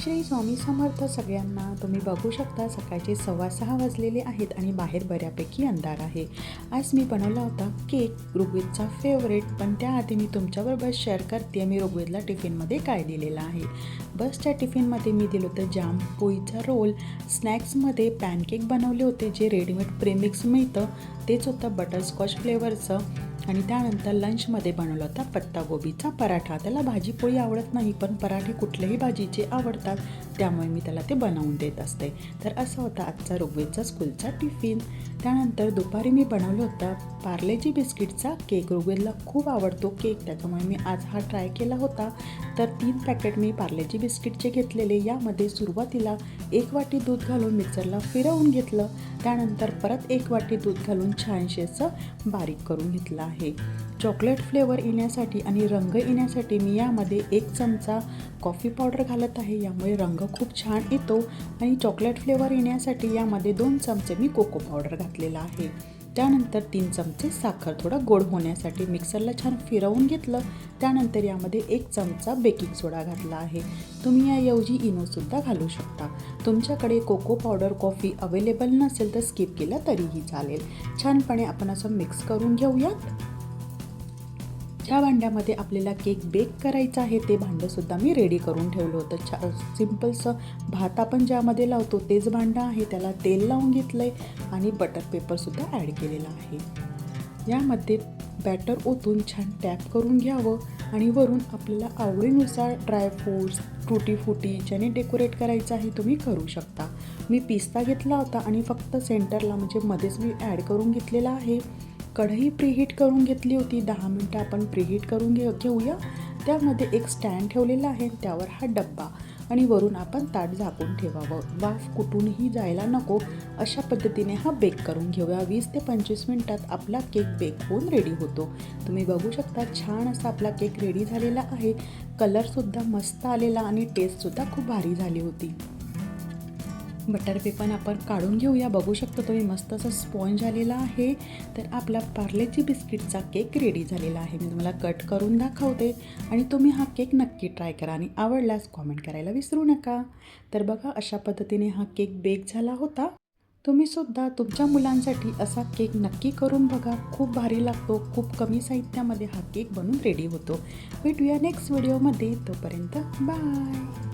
श्री स्वामी समर्थ सगळ्यांना. तुम्ही बघू शकता सकाळचे 6:15 वाजलेले आहेत आणि बाहेर बऱ्यापैकी अंधार आहे. आज मी बनवला होता केक, ऋग्वेदचा फेवरेट. पण त्याआधी मी तुमच्याबरोबर शेअर करते मी ऋग्वेदला टिफिनमध्ये काय दिलेलं आहे. बसच्या टिफिनमध्ये मी दिलं होतं जाम, पोळीचा रोल. स्नॅक्समध्ये पॅनकेक बनवले होते जे रेडीमेड प्रेमिक्स मिळतं, तेच होतं बटरस्कॉच फ्लेवरचं. आणि त्यानंतर लंचमध्ये बनवला होता पत्तागोबीचा पराठा. त्याला भाजीपोळी आवडत नाही, पण पराठे कुठल्याही भाजीचे आवडतात, त्यामुळे मी त्याला ते बनवून देत असते. तर असा होता आजचा ऋग्वेदचा स्कूलचा टिफिन. त्यानंतर दुपारी मी बनवलं होतं पार्लेजी बिस्किटचा केक. ऋग्वेदला खूप आवडतो केक, त्याच्यामुळे मी आज हा ट्राय केला होता. तर 3 पॅकेट मी पार्लेजी बिस्किटचे घेतलेले. यामध्ये सुरुवातीला 1 वाटी दूध घालून मिक्सरला फिरवून घेतलं. त्यानंतर परत 1 वाटी दूध घालून छानसे असं बारीक करून घेतलं आहे. चॉकलेट फ्लेवर येण्यासाठी आणि रंग येण्यासाठी मी यामध्ये 1 चमचा कॉफी पावडर घालत आहे, यामुळे रंग खूप छान येतो. आणि चॉकलेट फ्लेवर येण्यासाठी यामध्ये 2 चमचे मी कोको पावडर घातलेला आहे. त्यानंतर 3 चमचे साखर, थोडं गोड होण्यासाठी मिक्सरला छान फिरवून घेतलं. त्यानंतर यामध्ये 1 चमचा बेकिंग सोडा घातला आहे. तुम्ही याऐवजी इनोसुद्धा घालू शकता. तुमच्याकडे कोको पावडर, कॉफी अवेलेबल नसेल तर स्किप केलं तरीही चालेल. छानपणे आपण असं मिक्स करून घेऊयात. ज्या भांड्यामध्ये आपल्याला केक बेक करायचा आहे ते भांडंसुद्धा मी रेडी करून ठेवलं होतं. सिम्पलचं भात आपण ज्यामध्ये लावतो तेच भांडं आहे. त्याला तेल लावून घेतलं आहे आणि बटर पेपरसुद्धा ॲड केलेला आहे. यामध्ये बॅटर ओतून छान टॅप करून घ्यावं आणि वरून आपल्याला आवडीनुसार ड्रायफ्रूट्स, टूटी फुटी ज्याने डेकोरेट करायचं आहे तुम्ही करू शकता. मी पिस्ता घेतला होता आणि फक्त सेंटरला म्हणजे मध्येच मी ॲड करून घेतलेला आहे. कढई प्रीहीट करून घेतली होती. 10 मिनटं आपण प्रीहीट करून घेऊया. त्यामध्ये एक स्टँड ठेवलेला आहे, त्यावर हा डब्बा आणि वरून आपण ताट झाकून ठेवावं. वाफ कुठूनही जायला नको, अशा पद्धतीने हा बेक करून घेऊया. 20 ते 25 मिनटात आपला केक बेक होऊन रेडी होतो. तुम्ही बघू शकता छान असा आपला केक रेडी झालेला आहे. कलरसुद्धा मस्त आलेला आणि टेस्टसुद्धा खूप भारी झाली होती. बटर पेपर आपण काढून घेऊया. बघू शकता तुम्ही मस्त असं स्पॉन्ज आलेला आहे. तर आपला पार्लेची बिस्किटचा केक रेडी झालेला आहे. मी तुम्हाला कट करून दाखवते आणि तुम्ही हा केक नक्की ट्राय करा आणि आवडल्यास कॉमेंट करायला विसरू नका. तर बघा अशा पद्धतीने हा केक बेक झाला होता. तुम्हीसुद्धा तुमच्या मुलांसाठी असा केक नक्की करून बघा. खूप भारी लागतो. खूप कमी साहित्यामध्ये हा केक बनून रेडी होतो. भेटूया नेक्स्ट व्हिडिओमध्ये. तोपर्यंत बाय.